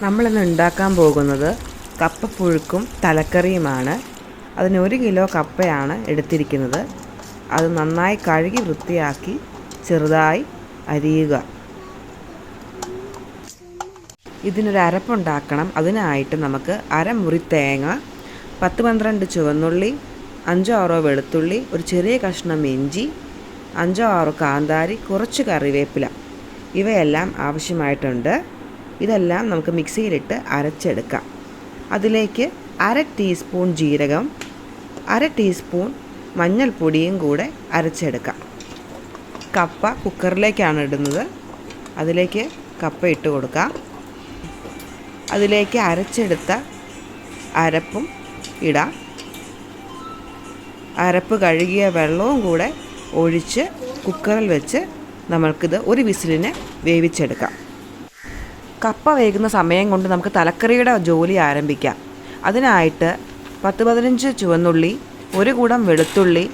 നമ്മളിന്ന് ഉണ്ടാക്കാൻ പോകുന്നത് കപ്പപ്പുഴുക്കും തലക്കറിയുമാണ്. അതിന് 1 കിലോ കപ്പയാണ് എടുത്തിരിക്കുന്നത്. അത് നന്നായി കഴുകി വൃത്തിയാക്കി ചെറുതായി അരിയുക. ഇതിനൊരു അരപ്പുണ്ടാക്കണം. അതിനായിട്ട് നമുക്ക് അരമുറി തേങ്ങ, 10-12 ചുവന്നുള്ളി, 5-6 വെളുത്തുള്ളി, ഒരു ചെറിയ കഷ്ണം ഇഞ്ചി, 5-6 കാന്താരി, കുറച്ച് കറിവേപ്പില ഇവയെല്ലാം ആവശ്യമായിട്ടുണ്ട്. ഇതെല്ലാം നമുക്ക് മിക്സിയിലിട്ട് അരച്ചെടുക്കാം. അതിലേക്ക് 1/2 ടീസ്പൂൺ ജീരകം, 1/2 ടീസ്പൂൺ മഞ്ഞൾപ്പൊടിയും കൂടെ അരച്ചെടുക്കാം. കപ്പ കുക്കറിലേക്കാണ് ഇടുന്നത്. അതിലേക്ക് കപ്പ ഇട്ട് കൊടുക്കാം. അതിലേക്ക് അരച്ചെടുത്ത അരപ്പും ഇടാം. അരപ്പ് കഴുകിയ വെള്ളവും കൂടെ ഒഴിച്ച് കുക്കറിൽ വെച്ച് നമ്മൾക്കിത് ഒരു വിസിലിന് വേവിച്ചെടുക്കാം. കപ്പ വേകുന്ന സമയം കൊണ്ട് നമുക്ക് തലക്കറിയുടെ ജോലി ആരംഭിക്കാം. അതിനായിട്ട് 10-15 ചുവന്നുള്ളി, 1 കൂടം വെളുത്തുള്ളി,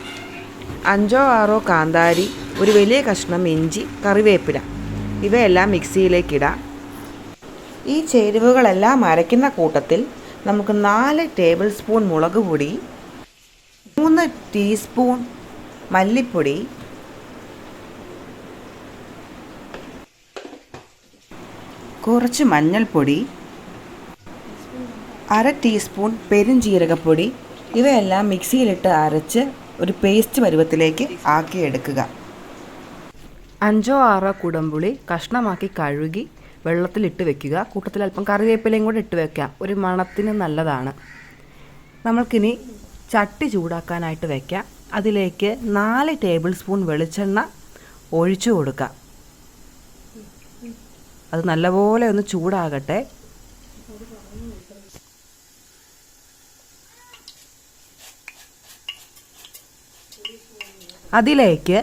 5-6 കാന്താരി, ഒരു വലിയ കഷ്ണം ഇഞ്ചി, കറിവേപ്പില ഇവയെല്ലാം മിക്സിയിലേക്കിടാം. ഈ ചേരുവകളെല്ലാം അരയ്ക്കുന്ന കൂട്ടത്തിൽ നമുക്ക് 4 ടേബിൾ സ്പൂൺ മുളക് പൊടി, 3 ടീസ്പൂൺ മല്ലിപ്പൊടി, കുറച്ച് മഞ്ഞൾപ്പൊടി, 1/2 ടീസ്പൂൺ പെരുംജീരകപ്പൊടി ഇവയെല്ലാം മിക്സിയിലിട്ട് അരച്ച് ഒരു പേസ്റ്റ് പരുവത്തിലേക്ക് ആക്കിയെടുക്കുക. 5-6 കുടംപുളി കഷ്ണമാക്കി കഴുകി വെള്ളത്തിലിട്ട് വെക്കുക. കൂട്ടത്തിൽ അല്പം കറിവേപ്പിലയും കൂടെ ഇട്ട് വെക്കാം. ഒരു മണത്തിന് നല്ലതാണ്. നമ്മൾക്കിനി ചട്ടി ചൂടാക്കാനായിട്ട് വയ്ക്കാം. അതിലേക്ക് 4 ടേബിൾ സ്പൂൺ വെളിച്ചെണ്ണ ഒഴിച്ചു കൊടുക്കാം. അത് നല്ലപോലെ ഒന്ന് ചൂടാകട്ടെ. അതിലേക്ക്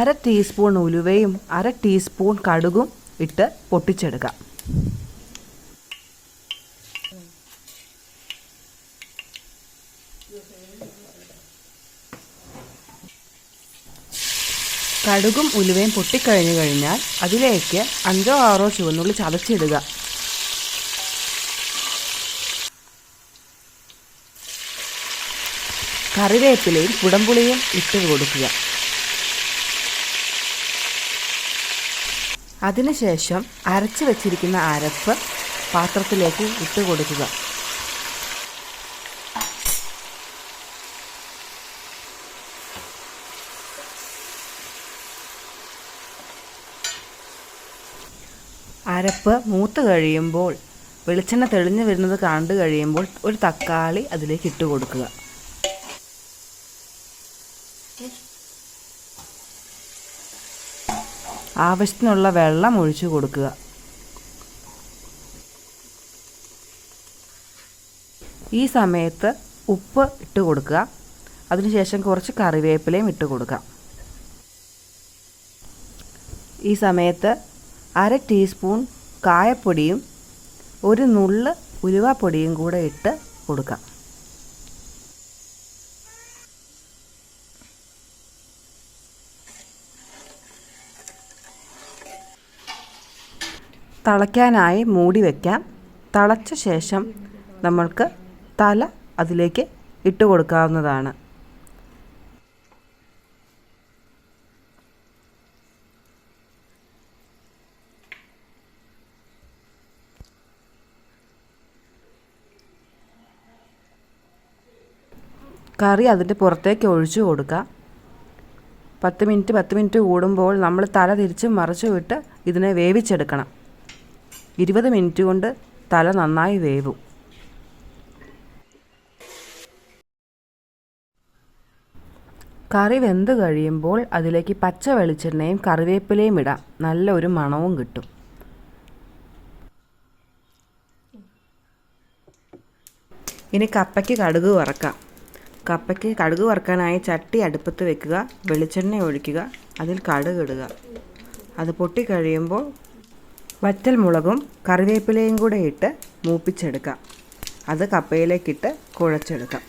1/2 ടീസ്പൂൺ ഉലുവയും 1/2 ടീസ്പൂൺ കടുകും ഇട്ട് പൊട്ടിച്ചെടുക്കാം. കടുകും ഉലുവയും പൊട്ടിക്കഴിഞ്ഞു കഴിഞ്ഞാൽ അതിലേക്ക് 5-6 ചുവന്നുള്ളി ചതച്ചിടുക. കറിവേപ്പിലയും കുടംപുളിയും ഇട്ട് കൊടുക്കുക. അതിനുശേഷം അരച്ച് വെച്ചിരിക്കുന്ന അരപ്പ് പാത്രത്തിലേക്ക് ഇട്ട് കൊടുക്കുക. അരപ്പ് മൂത്ത് കഴിയുമ്പോൾ, വെളിച്ചെണ്ണ തെളിഞ്ഞു വരുന്നത് കണ്ടു കഴിയുമ്പോൾ ഒരു തക്കാളി അതിലേക്ക് ഇട്ട് കൊടുക്കുക. ആവശ്യത്തിനുള്ള വെള്ളം ഒഴിച്ചു കൊടുക്കുക. ഈ സമയത്ത് ഉപ്പ് ഇട്ട് കൊടുക്കുക. അതിനുശേഷം കുറച്ച് കറിവേപ്പിലയും ഇട്ട് കൊടുക്കാം. ഈ സമയത്ത് 1/2 ടീസ്പൂൺ കായപ്പൊടിയും 1 നുള്ള് ഉലുവാപ്പൊടിയും കൂടെ ഇട്ട് കൊടുക്കാം. തിളയ്ക്കാനായി മൂടി വയ്ക്കാം. തിളച്ച ശേഷം നമ്മൾക്ക് തല അതിലേക്ക് ഇട്ട് കൊടുക്കാവുന്നതാണ്. കറി അതിൻ്റെ പുറത്തേക്ക് ഒഴിച്ചു കൊടുക്കുക. 10 മിനിറ്റ് കൂടുമ്പോൾ നമ്മൾ തല തിരിച്ചും മറിച്ചും ഇട്ട് ഇതിനെ വേവിച്ചെടുക്കണം. 20 മിനിറ്റ് കൊണ്ട് തല നന്നായി വേവും. കറി വെന്ത് കഴിയുമ്പോൾ അതിലേക്ക് പച്ച വെളിച്ചെണ്ണയും കറിവേപ്പിലയും ഇടാം. നല്ലൊരു മണവും കിട്ടും. ഇനി കപ്പയ്ക്ക് കടുക് വറക്കാം. കപ്പയ്ക്ക് കടുക് വറുക്കാനായി ചട്ടി അടുപ്പത്ത് വെക്കുക. വെളിച്ചെണ്ണ ഒഴിക്കുക. അതിൽ കടുക് ഇടുക. അത് പൊട്ടിക്കഴിയുമ്പോൾ വറ്റൽ മുളകും കറിവേപ്പിലയും കൂടെ ഇട്ട് മൂപ്പിച്ചെടുക്കാം. അത് കപ്പയിലേക്കിട്ട് കുഴച്ചെടുക്കാം.